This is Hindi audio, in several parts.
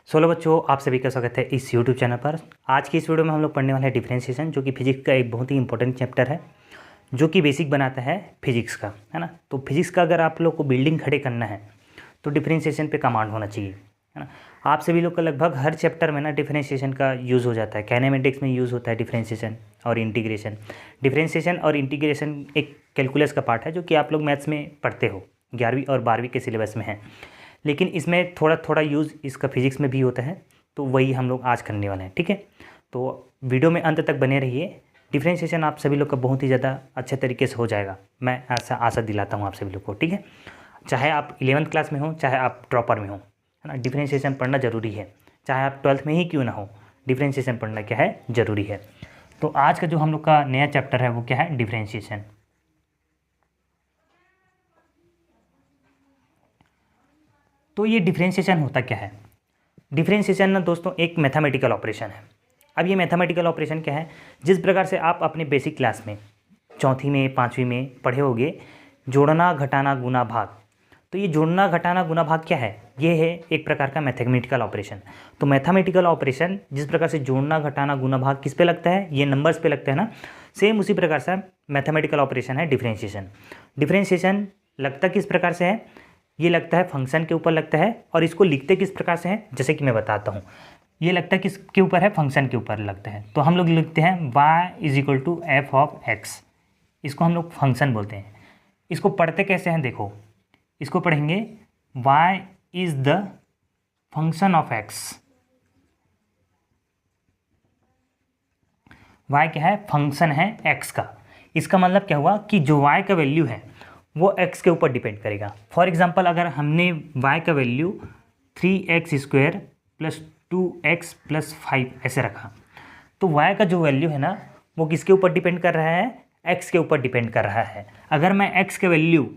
सोलो बच्चों, आप सभी का स्वागत है इस यूट्यूब चैनल पर। आज की इस वीडियो में हम लोग पढ़ने वाले हैं डिफरेंशिएशन, जो कि फिजिक्स का एक बहुत ही इंपॉर्टेंट चैप्टर है, जो कि बेसिक बनाता है फिजिक्स का, है ना। तो फिजिक्स का अगर आप लोग को बिल्डिंग खड़े करना है तो डिफरेंशिएशन पे कमांड होना चाहिए, है ना। आप सभी लोग का लगभग हर चैप्टर में ना डिफरेंशिएशन का यूज़ हो जाता है। काइनेमेटिक्स में यूज़ होता है डिफरेंशिएशन और इंटीग्रेशन। डिफरेंशिएशन और इंटीग्रेशन एक कैलकुलस का पार्ट है, जो कि आप लोग मैथ्स में पढ़ते हो, 11वीं और 12वीं के सिलेबस में है। लेकिन इसमें थोड़ा थोड़ा यूज़ इसका फिजिक्स में भी होता है, तो वही हम लोग आज करने वाले हैं, ठीक है। तो वीडियो में अंत तक बने रहिए। डिफरेंशिएशन आप सभी लोग का बहुत ही ज़्यादा अच्छे तरीके से हो जाएगा, मैं ऐसा आशा दिलाता हूँ आप सभी लोग को, ठीक है। चाहे आप 11th क्लास में हो, चाहे आप ड्रॉपर में हो, है ना। डिफरेंशिएशन पढ़ना ज़रूरी है, चाहे आप 12th में ही क्यों ना हो, डिफरेंशिएशन पढ़ना क्या है, ज़रूरी है। तो आज का जो हम लोग का नया चैप्टर है वो क्या है, डिफरेंशिएशन। तो ये डिफरेंशिएशन होता क्या है? डिफरेंशिएशन ना दोस्तों एक मैथमेटिकल ऑपरेशन है। अब ये मैथमेटिकल ऑपरेशन क्या है, जिस प्रकार से आप अपने बेसिक क्लास में चौथी में 5वीं में पढ़े होगे, जोड़ना घटाना गुना भाग। तो ये जोड़ना घटाना गुना भाग क्या है, ये है एक प्रकार का मैथमेटिकल ऑपरेशन। तो मैथमेटिकल ऑपरेशन जिस प्रकार से जोड़ना घटाना गुना भाग किस पे लगता है, ये नंबर्स पे लगता है ना, सेम उसी प्रकार से मैथमेटिकल ऑपरेशन है डिफरेंशिएशन। डिफरेंशिएशन लगता किस प्रकार से है, ये लगता है फंक्शन के ऊपर लगता है, और इसको लिखते किस प्रकार से है, जैसे कि मैं बताता हूँ। ये लगता है किसके ऊपर है, फंक्शन के ऊपर लगता है। तो हम लोग लिखते हैं y = f ऑफ x, इसको हम लोग फंक्शन बोलते हैं। इसको पढ़ते कैसे हैं, देखो इसको पढ़ेंगे y is the function of x। y क्या है, फंक्शन है x का। इसका मतलब क्या हुआ कि जो y का वैल्यू है वो x के ऊपर डिपेंड करेगा। फॉर एग्जांपल अगर हमने y का वैल्यू 3x² + 2x + 5 ऐसे रखा, तो y का जो वैल्यू है ना वो किसके ऊपर डिपेंड कर रहा है, x के ऊपर डिपेंड कर रहा है। अगर मैं x के वैल्यू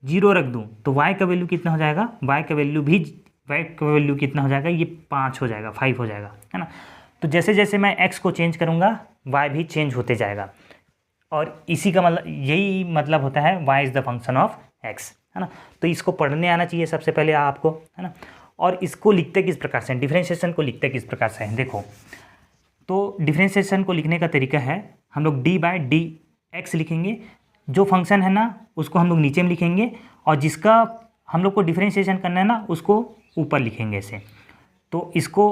0 रख दूं तो y का वैल्यू कितना हो जाएगा, y का वैल्यू कितना हो जाएगा, ये 5 हो जाएगा, 5 हो जाएगा, है ना। तो जैसे जैसे मैं x को चेंज करूँगा y भी चेंज होते जाएगा, और इसी का मतलब यही मतलब होता है y is the function of x, है ना। तो इसको पढ़ने आना चाहिए सबसे पहले आपको, है ना। और इसको लिखते किस प्रकार से, डिफरेंशिएशन को लिखते किस प्रकार से हैं, देखो। तो डिफरेंशिएशन को लिखने का तरीका है, हम लोग d/dx लिखेंगे। जो फंक्शन है ना उसको हम लोग नीचे में लिखेंगे, और जिसका हम लोग को डिफरेंशिएशन करना है ना उसको ऊपर लिखेंगे ऐसे। तो इसको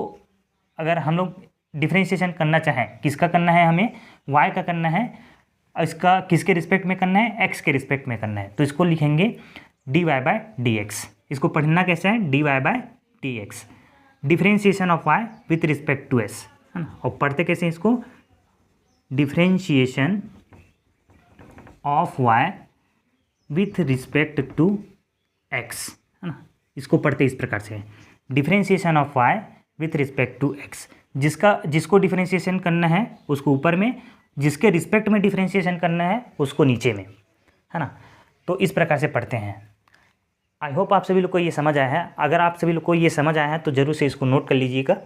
अगर हम लोग डिफरेंशिएशन करना चाहें, किसका करना है, हमें y का करना है, इसका किसके रिस्पेक्ट में करना है, x के रिस्पेक्ट में करना है, तो इसको लिखेंगे dy/dx। इसको पढ़ना कैसे है, dy/dx, differentiation of y with respect to s, है ना। और पढ़ते कैसे हैं इसको, differentiation of y with respect to x, है ना। इसको पढ़ते इस प्रकार से, differentiation of y with respect to x। जिसको डिफरेंशिएशन करना है उसको ऊपर में, जिसके रिस्पेक्ट में डिफरेंशिएशन करना है उसको नीचे में, है ना। तो इस प्रकार से पढ़ते हैं। आई होप आप सभी लोग को ये समझ आया है। अगर आप सभी लोग को ये समझ आया है तो ज़रूर से इसको नोट कर लीजिएगा।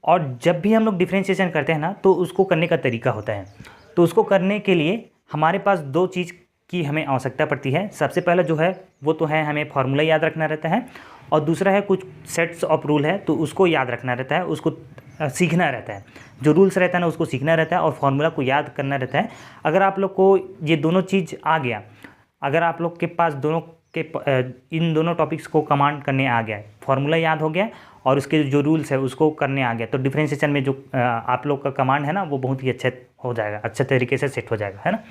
और जब भी हम लोग डिफरेंशिएशन करते हैं ना तो उसको करने का तरीका होता है। तो उसको करने के लिए हमारे पास 2 चीज़ की हमें आवश्यकता पड़ती है। सबसे पहला जो है वो तो है हमें फॉर्मूला याद रखना रहता है, और दूसरा है कुछ सेट्स ऑफ रूल है तो उसको याद रखना रहता है, उसको सीखना रहता है। जो रूल्स रहता है ना उसको सीखना रहता है, और फॉर्मूला को याद करना रहता है। अगर आप लोग को ये दोनों चीज़ आ गया, अगर आप लोग के पास इन दोनों टॉपिक्स को कमांड करने आ गया, फॉर्मूला याद हो गया और उसके जो रूल्स है उसको करने आ गया, तो डिफरेंशिएशन में जो आप लोग का कमांड है ना वो बहुत ही अच्छा हो जाएगा, अच्छे तरीके से सेट हो जाएगा, है ना।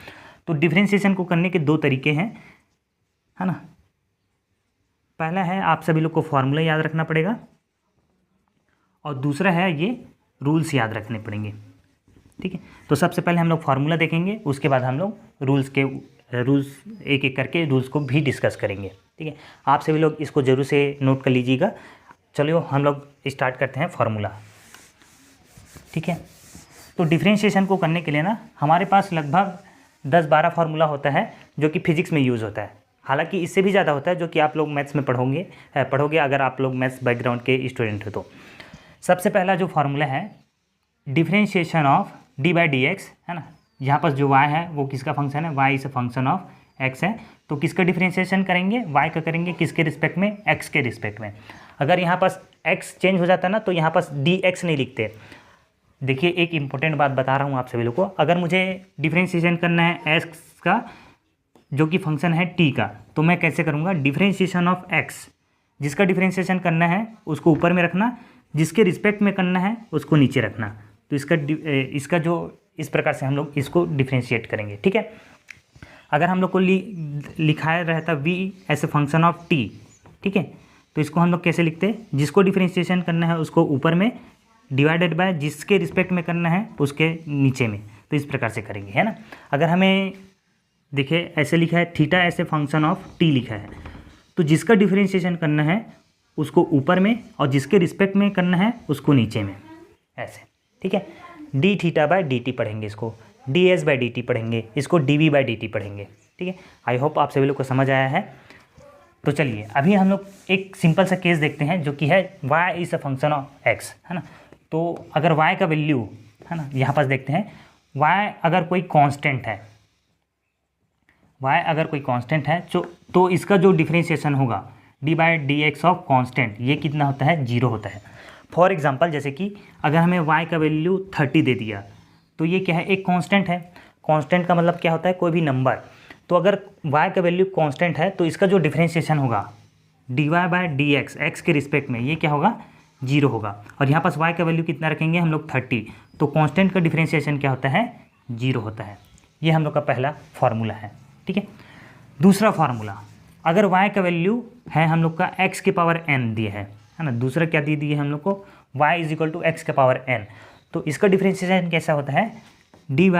तो डिफरेंशिएशन को करने के 2 तरीके हैं, है ना। पहला है आप सभी लोग को फॉर्मूला याद रखना पड़ेगा, और दूसरा है ये रूल्स याद रखने पड़ेंगे, ठीक है। तो सबसे पहले हम लोग फार्मूला देखेंगे, उसके बाद हम लोग रूल्स एक एक करके रूल्स को भी डिस्कस करेंगे, ठीक है। आप सभी लोग इसको ज़रूर से नोट कर लीजिएगा। चलिए हम लोग स्टार्ट करते हैं फार्मूला, ठीक है। तो डिफरेंशिएशन को करने के लिए ना हमारे पास लगभग 10-12 फार्मूला होता है जो कि फिजिक्स में यूज़ होता है। हालांकि इससे भी ज़्यादा होता है जो कि आप लोग मैथ्स में पढ़ोगे अगर आप लोग मैथ्स बैकग्राउंड के स्टूडेंट हो तो। सबसे पहला जो फार्मूला है डिफरेंशिएशन ऑफ d/dx, है ना। यहाँ पर जो y है वो किसका फंक्शन है, y is a function of x है। तो किसका डिफरेंशिएशन करेंगे, y का करेंगे किसके रिस्पेक्ट में, x के रिस्पेक्ट में। अगर यहाँ पास x चेंज हो जाता ना तो यहाँ पास dx नहीं लिखते। देखिए एक इंपॉर्टेंट बात बता रहा हूँ आप सभी लोग को, अगर मुझे डिफ्रेंशिएशन करना है x का जो कि फंक्शन है t का, तो मैं कैसे करूँगा, डिफ्रेंशिएशन ऑफ x, जिसका डिफ्रेंशिएशन करना है उसको ऊपर में रखना, जिसके रिस्पेक्ट में करना है उसको नीचे रखना। तो इसका जो इस प्रकार से हम लोग इसको डिफ्रेंशिएट करेंगे, ठीक है। अगर हम लोग को लिखाया रहता v as a function of t, ठीक है, तो इसको हम लोग कैसे लिखते हैं, जिसको डिफ्रेंशिएशन करना है उसको ऊपर में डिवाइडेड बाय जिसके रिस्पेक्ट में करना है उसके नीचे में, तो इस प्रकार से करेंगे, है ना। अगर हमें देखिए ऐसे लिखा है थीटा ऐसे फंक्शन ऑफ टी लिखा है, तो जिसका डिफ्रेंशिएशन करना है उसको ऊपर में और जिसके रिस्पेक्ट में करना है उसको नीचे में, ऐसे, ठीक है। D theta by d t पढ़ेंगे, इसको d s by d t पढ़ेंगे, इसको d v by d t पढ़ेंगे, ठीक है। आई होप आप सभी लोग को समझ आया है। तो चलिए अभी हम लोग एक सिंपल सा केस देखते हैं जो कि है y is a function of x, है ना। तो अगर y का वैल्यू, है ना, यहाँ पास देखते हैं y अगर कोई कांस्टेंट है, y अगर कोई कांस्टेंट है तो इसका जो डिफ्रेंशिएशन होगा d by d x of constant, ये कितना होता है, 0 होता है। फॉर एग्जांपल जैसे कि अगर हमें y का वैल्यू 30 दे दिया, तो ये क्या है, एक कांस्टेंट है। कांस्टेंट का मतलब क्या होता है, कोई भी नंबर। तो अगर y का वैल्यू कांस्टेंट है तो इसका जो डिफ्रेंशिएशन होगा dy by d x, x के रिस्पेक्ट में, ये क्या होगा, 0 होगा। और यहाँ पास y का वैल्यू कितना रखेंगे हम लोग, 30, तो कांस्टेंट का डिफ्रेंशिएशन क्या होता है, 0 होता है। ये हम लोग का पहला फार्मूला है, ठीक है। दूसरा फार्मूला, अगर y का वैल्यू है हम लोग का x के पावर n दिया है ना, दूसरा क्या दे दिए हम लोग को, y is equal to x के पावर n, तो इसका डिफ्रेंशिएशन कैसा होता है, डी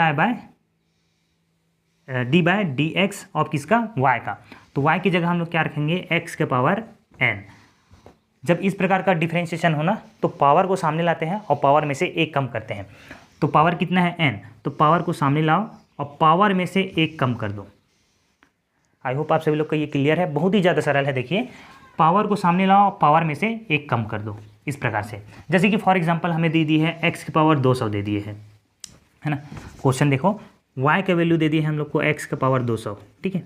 बाय डी एक्स और किसका, y का। तो y की जगह हम लोग क्या रखेंगे, x के पावर n। जब इस प्रकार का डिफ्रेंशिएशन हो ना तो पावर को सामने लाते हैं और पावर में से एक कम करते हैं। तो पावर कितना है, n, तो पावर को सामने लाओ और पावर में से एक कम कर दो। आई होप आप सभी लोग को ये क्लियर है, बहुत ही ज़्यादा सरल है। देखिए पावर को सामने लाओ, पावर में से एक कम कर दो, इस प्रकार से। जैसे कि फॉर एग्जांपल हमें दे दी है x की पावर 200 दे दिए है ना। क्वेश्चन देखो, y का वैल्यू दे दी है हम लोग को x का पावर 200, ठीक है,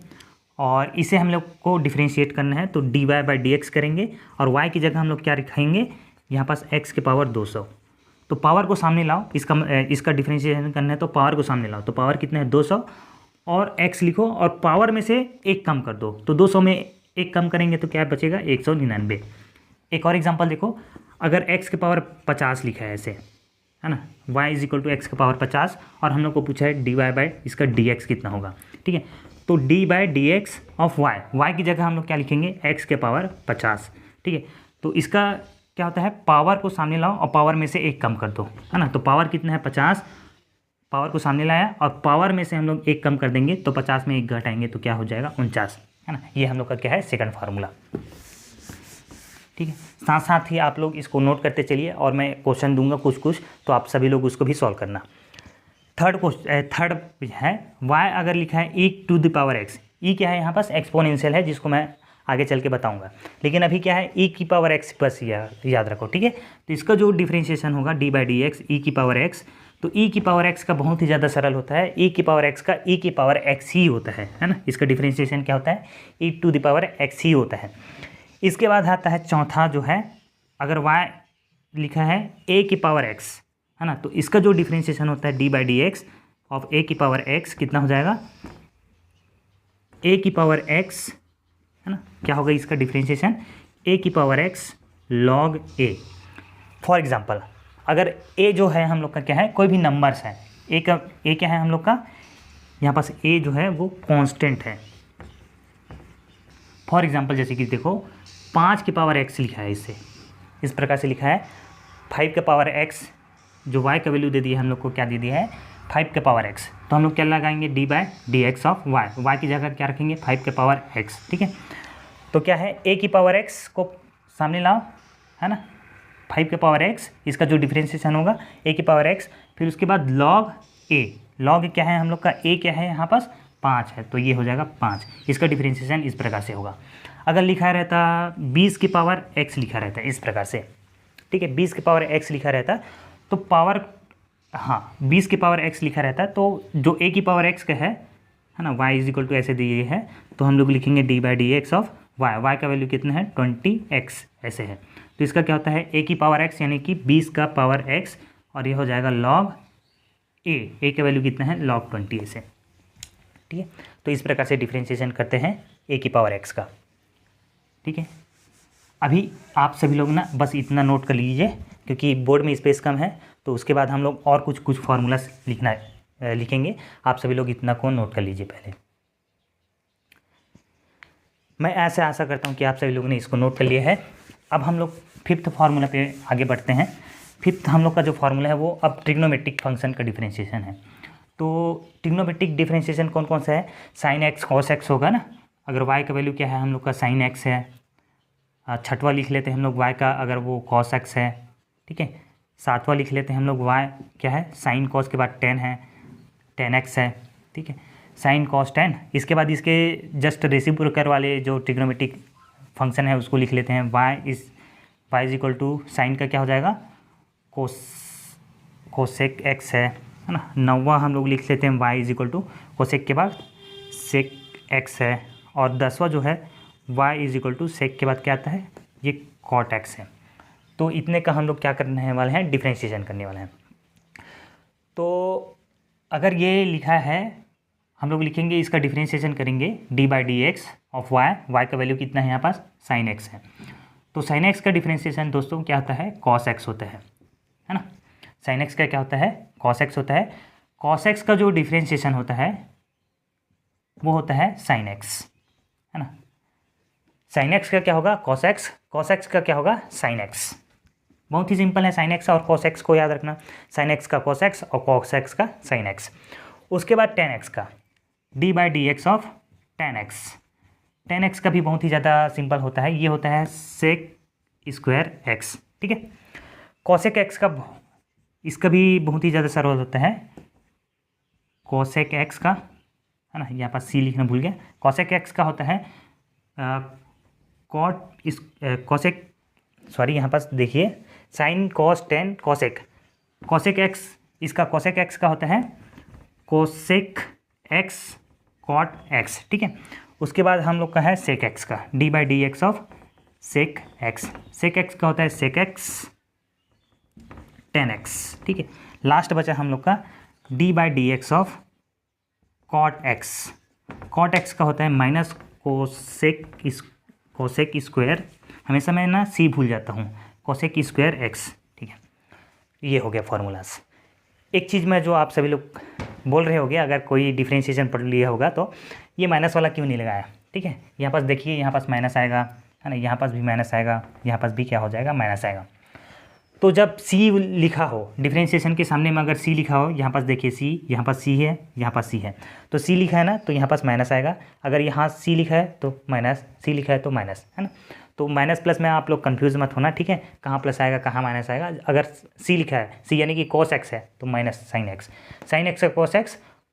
और इसे हम लोग को डिफ्रेंशिएट करना है, तो d y by d x करेंगे और y की जगह हम लोग क्या रखेंगे, यहाँ पास x के पावर 200। तो पावर को सामने लाओ, इसका डिफ्रेंशिएशन करना है तो पावर को सामने लाओ, तो पावर कितना है, 200, और x लिखो और पावर में से एक कम कर दो, तो 200 में एक कम करेंगे तो क्या बचेगा, 199। एक और एग्जांपल देखो, अगर x के पावर 50 लिखा है ऐसे, है ना, y is equal to x के पावर 50, और हम लोग को पूछा है डी वाई बाई इसका डी एक्स कितना होगा, ठीक है। तो d by d x of y की जगह हम लोग क्या लिखेंगे, x के पावर 50, ठीक है। तो इसका क्या होता है, पावर को सामने लाओ और पावर में से एक कम कर दो, है ना। तो पावर कितना है, 50, पावर को सामने लाया और पावर में से हम लोग एक कम कर देंगे, तो 50 में एक घटाएंगे तो क्या हो जाएगा, 49, है ना। ये हम लोग का क्या है, सेकंड फार्मूला, ठीक है। साथ साथ ही आप लोग इसको नोट करते चलिए और मैं क्वेश्चन दूंगा कुछ तो आप सभी लोग उसको भी सॉल्व करना। थर्ड है, y अगर लिखा है e to the power x, e क्या है यहाँ पास, एक्सपोनेंशियल है, जिसको मैं आगे चल के बताऊंगा। लेकिन अभी क्या है, e की पावर x बस याद रखो, ठीक है। तो इसका जो डिफ्रेंशिएशन होगा डी बाई डी एक्स, ई की पावर x, तो e की पावर x का बहुत ही ज़्यादा सरल होता है, e की पावर x का e की पावर x ही होता है ना। इसका डिफ्रेंशिएशन क्या होता है, e to the power x ही होता है। इसके बाद आता है चौथा जो है, अगर y लिखा है a की पावर x, है ना, तो इसका जो डिफ्रेंशिएशन होता है D by d x of a की पावर x कितना हो जाएगा, a की पावर x, है ना, क्या होगा इसका डिफ्रेंशिएशन, a की power x log a। For example अगर a जो है हम लोग का क्या है, कोई भी नंबर्स है, a क्या है हम लोग का, यहाँ पास a जो है वो कांस्टेंट है। फॉर एग्जांपल जैसे कि देखो 5 की पावर x लिखा है, इससे इस प्रकार से लिखा है 5 के पावर x, जो y का वैल्यू दे दी है हम लोग को, क्या दे दिया है, 5 के पावर x, तो हम लोग क्या लगाएंगे, D by d x of y की जगह क्या रखेंगे, 5 के पावर x, ठीक है। तो क्या है, a की पावर x को सामने लाओ, है ना, 5 के पावर x, इसका जो डिफ्रेंशिएशन होगा a की पावर x, फिर उसके बाद log क्या है हम लोग का, a क्या है यहाँ पास 5 है, तो ये हो जाएगा 5। इसका डिफ्रेंशिएशन इस प्रकार से होगा। अगर लिखा रहता 20 की पावर x लिखा रहता है इस प्रकार से, ठीक है, 20 की पावर x लिखा रहता तो पावर, हाँ 20 की पावर x लिखा रहता, तो जो a की पावर x का है ना, y इज इक्वल टू ऐसे दिए है, तो हम लोग लिखेंगे D by d x of y का वैल्यू कितना है, 20x ऐसे है। तो इसका क्या होता है a की पावर x यानी कि 20 का पावर x, और ये हो जाएगा log a का वैल्यू कितना है log 20 ऐसे, ठीक है। तो इस प्रकार से डिफ्रेंशिएशन करते हैं a की पावर x का, ठीक है। अभी आप सभी लोग ना बस इतना नोट कर लीजिए, क्योंकि बोर्ड में स्पेस कम है, तो उसके बाद हम लोग और कुछ फार्मूलास लिखेंगे। आप सभी लोग इतना को नोट कर लीजिए पहले। मैं ऐसे आशा करता हूँ कि आप सभी लोगों ने इसको नोट कर लिया है। अब हम लोग फिफ्थ फार्मूला पे आगे बढ़ते हैं। फिफ्थ हम लोग का जो फार्मूला है वो अब ट्रिग्नोमेट्रिक फंक्शन का डिफरेंशिएशन है। तो ट्रिग्नोमेट्रिक डिफरेंशिएशन कौन कौन सा है, साइन एक्स कॉस एक्स होगा ना। अगर y का वैल्यू क्या है हम लोग का साइन एक्स है, छठवां लिख लेते हैं हम लोग y का, अगर वो कॉस एक्स है, ठीक है। सातवां लिख लेते हैं हम लोग y क्या है, साइन कॉस के बाद टेन है, टेन एक्स है, ठीक है, साइन कॉस टेन। इसके बाद इसके जस्ट रेसिप्रोकल वाले जो ट्रिग्नोमेट्रिक फंक्शन है उसको लिख लेते हैं, y is equal to sine का क्या हो जाएगा कोसेक एक्स है ना। नौवां हम लोग लिख लेते हैं y is equal to cosec के बाद सेक एक्स है, और 10वां जो है y इज इक्वल टू सेक के बाद क्या आता है, ये कॉट एक्स है। तो इतने का हम लोग क्या करने वाले हैं, डिफ्रेंशिएशन करने वाले हैं। तो अगर ये लिखा है हम लोग लिखेंगे, इसका डिफ्रेंशिएशन करेंगे d/dx ऑफ y का वैल्यू कितना है यहाँ पास साइन एक्स है। तो साइन एक्स का डिफ्रेंशिएशन दोस्तों क्या होता है, कॉस एक्स होता है ना। साइन एक्स का क्या होता है, कॉस एक्स होता है। कॉस एक्स का जो डिफ्रेंशिएशन होता है वो होता है साइन एक्स, है ना। साइन एक्स का क्या होगा कॉस एक्स, कॉस एक्स का क्या होगा साइन एक्स। बहुत ही सिंपल है साइन एक्स और कॉस एक्स को याद रखना, साइन एक्स का कॉस एक्स और कॉस एक्स का साइन एक्स। उसके बाद टेन एक्स का d/dx of ten x. Ten x का भी बहुत ही ज़्यादा सिंपल होता है, ये होता है सेक स्क्वायर एक्स, ठीक है। कॉसेक एक्स का इसका भी बहुत ही ज़्यादा सरल होता है, कॉसेक एक्स का, है ना, यहाँ पर सी लिखना भूल गया। कॉसेक एक्स का होता है कॉसेक, सॉरी यहाँ पास देखिए sine cos tan cosec, cosec x, इसका कॉसेक एक्स का होता है कोसेक एक्स कॉट एक्स, ठीक है। उसके बाद हम लोग का है सेक एक्स का d/dx of sec x. Sec x का होता है सेक एक्स टेन एक्स, ठीक है। लास्ट बचा हम लोग का d/dx of cot x. Cot x का होता है माइनस कोसेक स्क्वायर, हमेशा मैं ना सी भूल जाता हूँ, कोसेक स्क्वायर एक्स, ठीक है। ये हो गया फॉर्मूलाज। एक चीज़ में जो आप सभी लोग बोल रहे होगे, अगर कोई डिफ्रेंशिएशन पढ़ लिया होगा तो ये माइनस वाला क्यों नहीं लगाया, ठीक है। यहाँ पास देखिए, यहाँ पास माइनस आएगा, है ना, यहाँ पास भी माइनस आएगा, यहाँ पास भी क्या हो जाएगा माइनस आएगा। तो जब c लिखा हो डिफ्रेंशिएशन के सामने में, अगर c लिखा हो, यहाँ पास देखिए c, यहाँ पास c है, यहाँ पास c है, तो c लिखा है ना तो यहाँ पास माइनस आएगा। अगर यहाँ c लिखा है तो माइनस, c लिखा है तो माइनस, है ना। तो माइनस प्लस में आप लोग कंफ्यूज मत होना, ठीक है, कहाँ प्लस आएगा कहाँ माइनस आएगा। अगर c लिखा है, c यानी कि cos x है तो minus sine x, sine x का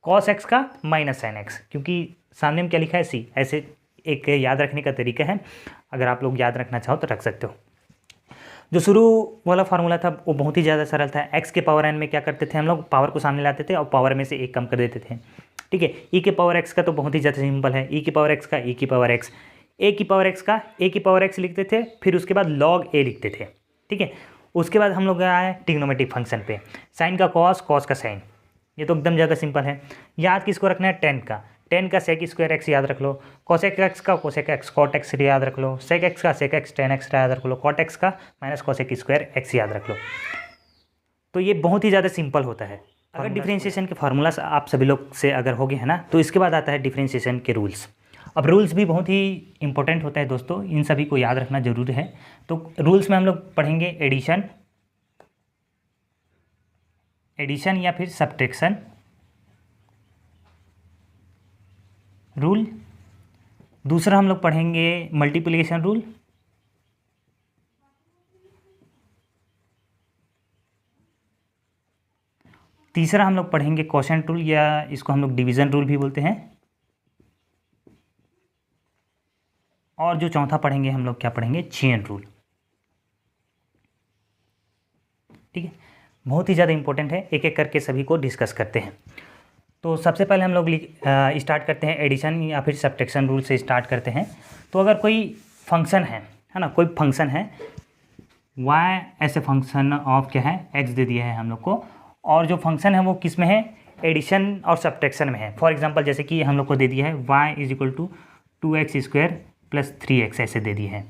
cos x का माइनस साइन एक्स, क्योंकि सामने में क्या लिखा है c। ऐसे एक याद रखने का तरीका है, अगर आप लोग याद रखना चाहो तो रख सकते हो। जो शुरू वाला फार्मूला था वो बहुत ही ज़्यादा सरल था। x के पावर n में क्या करते थे हम लोग, पावर को सामने लाते थे और पावर में से एक कम कर देते थे, ठीक है। e के पावर x का तो बहुत ही ज़्यादा सिंपल है, e की पावर x का e की पावर x, a की पावर x का a की पावर x लिखते थे, फिर उसके बाद log a लिखते थे, ठीक है। उसके बाद हम लोग आए ट्रिग्नोमेट्रिक फंक्शन पे, साइन का कॉस, कॉस का साइन, ये तो एकदम ज़्यादा सिंपल है। याद किसको रखना है, टेन का सेक स्क्वायर एक्स याद रख लो, कोसेक एक्स का कोसेक एक्स कॉट एक्स याद रख लो, सेक एक्स का सेक एक्स टेन एक्स याद रख लो, कॉट एक्स का माइनस कोसेक स्क्वायर एक्स याद रख लो। तो ये बहुत ही ज़्यादा सिंपल होता है। अगर डिफ्रेंशिएशन के फार्मूलास आप सभी लोग से अगर हो गए है ना, तो इसके बाद आता है डिफ्रेंशिएशन के रूल्स। अब रूल्स भी बहुत ही इंपॉर्टेंट होता है दोस्तों, इन सभी को याद रखना जरूरी है। तो रूल्स में हम लोग पढ़ेंगे एडिशन या फिर सब्ट्रैक्शन रूल। दूसरा हम लोग पढ़ेंगे मल्टीप्लिकेशन रूल। तीसरा हम लोग पढ़ेंगे क्वोशंट रूल, या इसको हम लोग डिवीज़न रूल भी बोलते हैं। और जो चौथा पढ़ेंगे हम लोग क्या पढ़ेंगे, चेन रूल, ठीक है। बहुत ही ज़्यादा इंपॉर्टेंट है, एक एक करके सभी को डिस्कस करते हैं। तो सबसे पहले हम लोग स्टार्ट करते हैं एडिशन या फिर सब्ट्रैक्शन रूल से स्टार्ट करते हैं। तो अगर कोई फंक्शन है ना, कोई फंक्शन है y ऐसे फंक्शन ऑफ क्या है x दे दिया है हम लोग को, और जो फंक्शन है वो किस में है, एडिशन और सब्ट्रैक्शन में है। फॉर एग्जांपल जैसे कि हम लोग को दे दिया है y is equal to 2x² plus 3x ऐसे दे दिए हैं।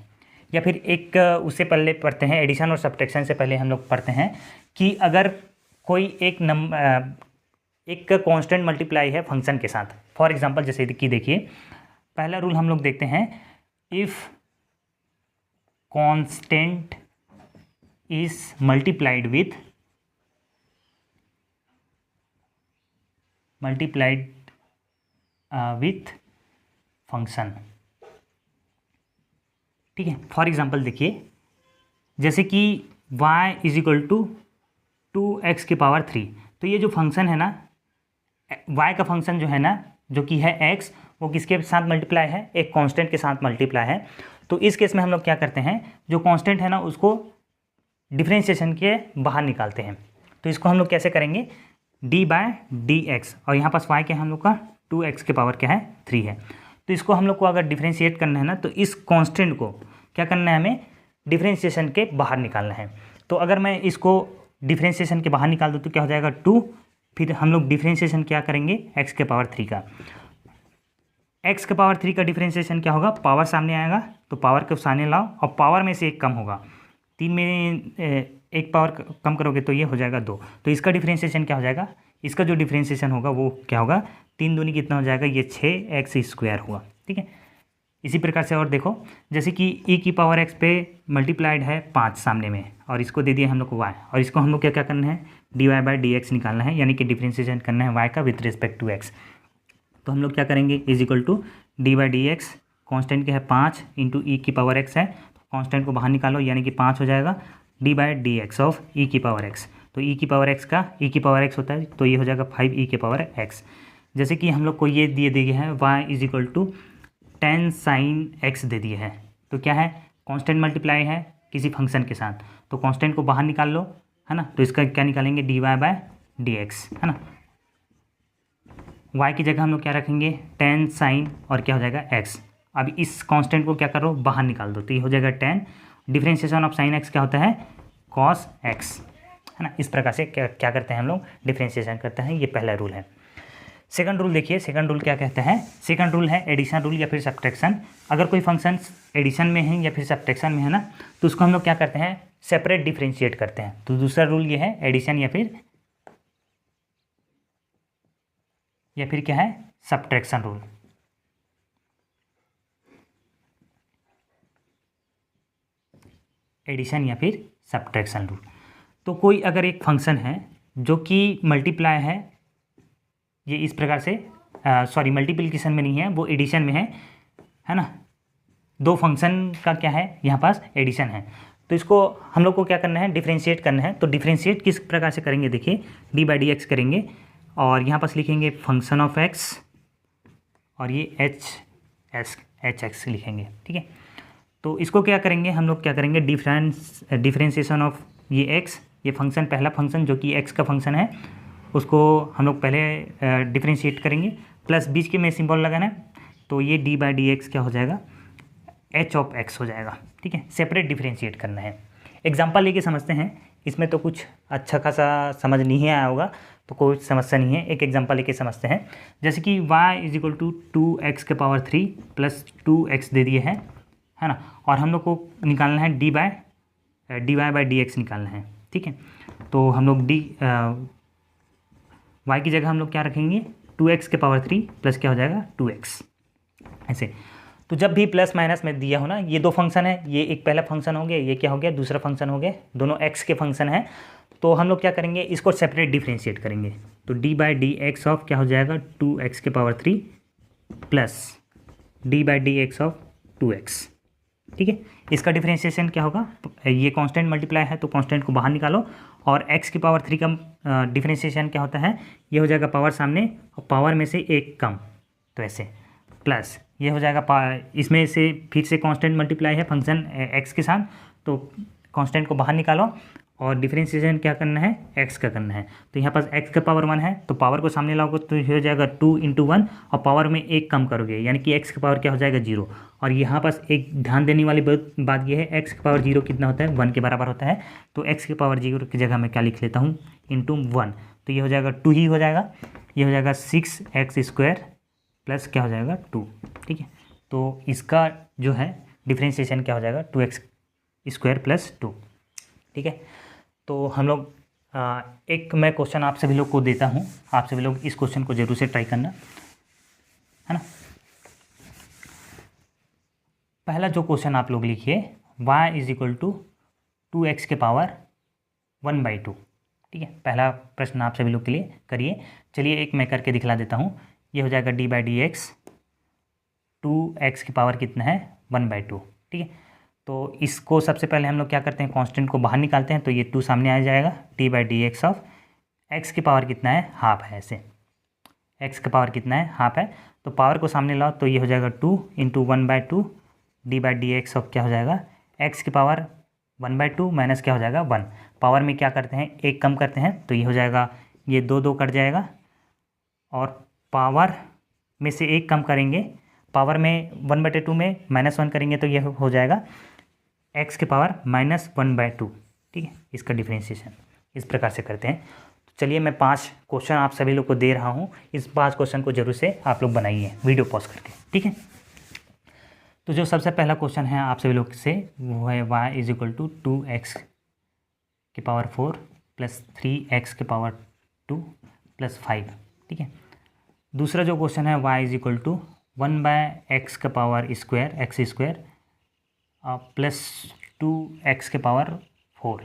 या फिर एक उससे पहले पढ़ते हैं, एडिशन और सब्ट्रैक्शन से पहले हम लोग पढ़ते हैं कि अगर कोई एक कांस्टेंट मल्टीप्लाई है फंक्शन के साथ। फॉर एग्जांपल जैसे कि देखिए पहला रूल हम लोग देखते हैं, if constant is multiplied with function. ठीक है, फॉर एग्जांपल देखिए जैसे कि y is equal to 2x⁻3, तो ये जो फंक्शन है ना, y का फंक्शन जो है ना, जो कि है x, वो किसके साथ मल्टीप्लाई है, एक कांस्टेंट के साथ मल्टीप्लाई है। तो इस केस में हम लोग क्या करते हैं, जो कांस्टेंट है ना उसको डिफरेंशिएशन के बाहर निकालते हैं। तो इसको हम लोग कैसे करेंगे, d/dx, और यहाँ पास y क्या है हम लोग का 2x⁻3 है। तो इसको हम लोग को अगर डिफरेंशिएट करना है ना, तो इस कांस्टेंट को क्या करना है, हमें डिफरेंशिएशन के बाहर निकालना है। तो अगर मैं इसको डिफरेंशिएशन के बाहर निकाल दूँ तो क्या हो जाएगा 2, फिर हम लोग डिफरेंशिएशन क्या करेंगे x⁻3 का। x⁻3 का डिफरेंशिएशन क्या होगा, पावर सामने आएगा तो पावर को सामने लाओ और पावर में से एक कम होगा, 3 में एक पावर कम करोगे तो ये हो जाएगा 2। तो इसका डिफरेंशिएशन क्या हो जाएगा, इसका जो डिफरेंशिएशन होगा वो क्या होगा, 3 दूनी कितना हो जाएगा, ये 6x² हुआ। ठीक है, इसी प्रकार से और देखो जैसे कि e⁻x पे मल्टीप्लाइड है 5 सामने में, और इसको दे दिया हम लोग को y, और इसको हम लोग क्या क्या करना है, dy/dx निकालना है, यानी कि डिफरेंशिएशन करना है y का विथ रिस्पेक्ट टू x। तो हम लोग क्या करेंगे, is equal to dy/dx, constant क्या है 5 इंटू e⁻x है, तो कॉन्स्टेंट को बाहर निकालो यानी कि 5 हो जाएगा, d/dx ऑफ e⁻x। तो e⁻x का e⁻x होता है तो ये हो जाएगा 5e⁻x। जैसे कि हम लोग को ये दिए है y is equal to 10 sin x दे दिए है, तो क्या है, कांस्टेंट मल्टीप्लाई है किसी फंक्शन के साथ, तो कांस्टेंट को बाहर निकाल लो, है ना। तो इसका क्या निकालेंगे, dy/dx, है ना। y की जगह हम लोग क्या रखेंगे, 10 sin और क्या हो जाएगा x। अब इस कांस्टेंट को क्या करो, बाहर निकाल दो, तो ये हो जाएगा 10, डिफरेंशिएशन ऑफ sin x क्या होता है, cos x, है ना। इस प्रकार से क्या करते हैं हम लोग, डिफरेंशिएशन करते हैं, ये पहला रूल है। सेकंड रूल देखिए, सेकंड रूल क्या कहते हैं, सेकंड रूल है एडिशन रूल या फिर सब्ट्रैक्शन। अगर कोई फंक्शन एडिशन में है या फिर सब्ट्रैक्शन में है ना, तो उसको हम लोग क्या करते हैं, सेपरेट डिफरेंशिएट करते हैं। तो दूसरा रूल ये है एडिशन या फिर क्या है, सब्ट्रैक्शन रूल। एडिशन या फिर सब्ट्रैक्शन रूल। तो कोई अगर एक फंक्शन है जो कि मल्टीप्लाई है, ये इस प्रकार से सॉरी मल्टीप्लिकेशन में नहीं है, वो एडिशन में है ना। दो फंक्शन का क्या है, यहाँ पास एडिशन है, तो इसको हम लोग को क्या करना है, डिफरेंशिएट करना है। तो डिफरेंशिएट किस प्रकार से करेंगे, देखिए d/dx करेंगे और यहाँ पास लिखेंगे फंक्शन ऑफ x और ये hx लिखेंगे। ठीक है, तो इसको क्या करेंगे, हम लोग क्या करेंगे, डिफरेंशिएशन ऑफ ये x, ये फंक्शन पहला फंक्शन जो कि x का फंक्शन है, उसको हम लोग पहले डिफरेंशिएट करेंगे, प्लस बीच के में सिंबल लगाना है, तो ये d/dx क्या हो जाएगा, h(x) हो जाएगा। ठीक है, सेपरेट डिफरेंशिएट करना है। एग्जांपल लेके समझते हैं, इसमें तो कुछ अच्छा खासा समझ नहीं आया होगा, तो कोई समस्या नहीं है, एक एग्जांपल लेके समझते हैं। जैसे कि y is equal to 2x⁻3 plus 2x दे दिए है ना, और हम लोग को निकालना है dy/dx निकालना है। ठीक है, तो हम लोग y की जगह हम लोग क्या रखेंगे, 2x⁻3 प्लस क्या हो जाएगा 2x, ऐसे। तो जब भी प्लस माइनस में दिया हो ना, ये दो फंक्शन है, ये एक पहला फंक्शन हो गया, ये क्या हो गया दूसरा फंक्शन हो गया, दोनों x के फंक्शन है, तो हम लोग क्या करेंगे, इसको सेपरेट डिफरेंशिएट करेंगे। तो d/dx ऑफ क्या हो जाएगा 2x⁻3 plus d/dx of 2x। ठीक है, इसका डिफरेंशिएशन क्या होगा, ये कांस्टेंट मल्टीप्लाई है तो कांस्टेंट को बाहर निकालो, और x⁻3 का डिफरेंशिएशन क्या होता है, ये हो जाएगा पावर सामने और पावर में से एक कम, तो ऐसे प्लस ये हो जाएगा इसमें से फिर से कांस्टेंट मल्टीप्लाई है फंक्शन x के साथ, तो कांस्टेंट को बाहर निकालो और डिफरेंशिएशन क्या करना है, x का करना है। तो यहाँ पास x का पावर 1 है, तो पावर को सामने लाओगे तो हो जाएगा 2 × 1 और पावर में 1 कम करोगे यानी कि x का पावर क्या हो जाएगा 0। और यहाँ पास एक ध्यान देने वाली बात यह है, x का पावर 0 कितना होता है, 1 के बराबर होता है। तो x के पावर 0 की जगह मैं क्या लिख लेता हूँ, ×1। तो ये हो जाएगा 2 ही हो जाएगा, ये हो जाएगा 6x² प्लस क्या हो जाएगा 2। ठीक है, तो इसका जो है डिफरेंशिएशन क्या हो जाएगा 2x² + 2। ठीक है, तो हम लोग एक मैं क्वेश्चन आप सभी लोग को देता हूँ, आप सभी लोग इस क्वेश्चन को जरूर से ट्राई करना, है ना। पहला जो क्वेश्चन आप लोग लिखिए, y = 2x के पावर 1/2। ठीक है, पहला प्रश्न आप सभी लोग के लिए करिए। चलिए एक मैं करके दिखला देता हूँ। ये हो जाएगा d/dx, 2x की पावर कितना है 1/2। ठीक है, तो इसको सबसे पहले हम लोग क्या करते हैं, कांस्टेंट को बाहर निकालते हैं। तो ये 2 सामने आ जाएगा, d/dx ऑफ x की पावर कितना है, हाफ है। ऐसे x का पावर कितना है, हाफ है। तो पावर को सामने लाओ तो ये हो जाएगा 2 × 1/2 d/dx ऑफ क्या हो जाएगा, x की पावर 1/2 माइनस क्या हो जाएगा 1। पावर में क्या करते हैं, 1 कम करते हैं, तो ये हो जाएगा, ये 2 कट जाएगा और पावर में से 1 कम करेंगे, पावर में 1/2 में -1 करेंगे तो ये हो जाएगा x की पावर -1/2। ठीक है, इसका डिफरेंशिएशन इस प्रकार से करते हैं। तो चलिए मैं 5 क्वेश्चन आप सभी लोग को दे रहा हूँ, इस 5 क्वेश्चन को जरूर से आप लोग बनाइए वीडियो पॉज करके। ठीक है, तो जो सबसे पहला क्वेश्चन है आप सभी लोग से वो है y = 2x की पावर 4 + 3x की पावर 2 + 5। ठीक है, दूसरा जो क्वेश्चन है y = 1/x का power square x² plus 2x के पावर 4।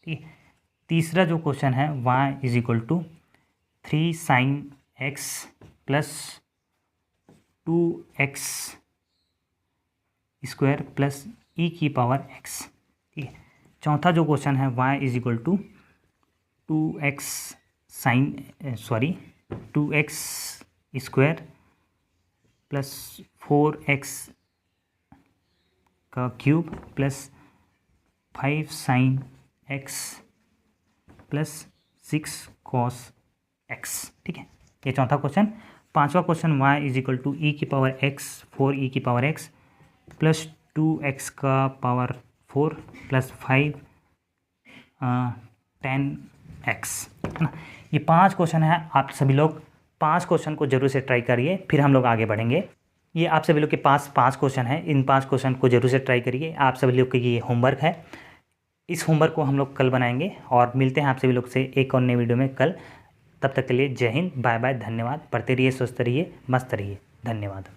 ठीक है, तीसरा जो क्वेश्चन है y = 3 sin x plus 2x² plus e की पावर x। ठीक है, चौथा जो क्वेश्चन है y = 2x² प्लस 4x का cube plus 5 sin x plus 6 cos x। ठीक है, ये चौथा क्वेश्चन। पांचवा क्वेश्चन y = e की पावर x 4e की पावर x प्लस 2x का पावर 4 प्लस 5 10x, है ना। ये 5 क्वेश्चन है, आप सभी लोग 5 क्वेश्चन को जरूर से ट्राई करिए, फिर हम लोग आगे बढ़ेंगे। ये आप सभी लोग के पास 5 क्वेश्चन है, इन 5 क्वेश्चन को जरूर से ट्राई करिए। आप सभी लोग के ये होमवर्क है, इस होमवर्क को हम लोग कल बनाएंगे और मिलते हैं आप सभी लोग से एक और नए वीडियो में कल। तब तक के लिए जय हिंद, बाय बाय, धन्यवाद। पढ़ते रहिए, स्वस्थ रहिए, मस्त रहिए, धन्यवाद।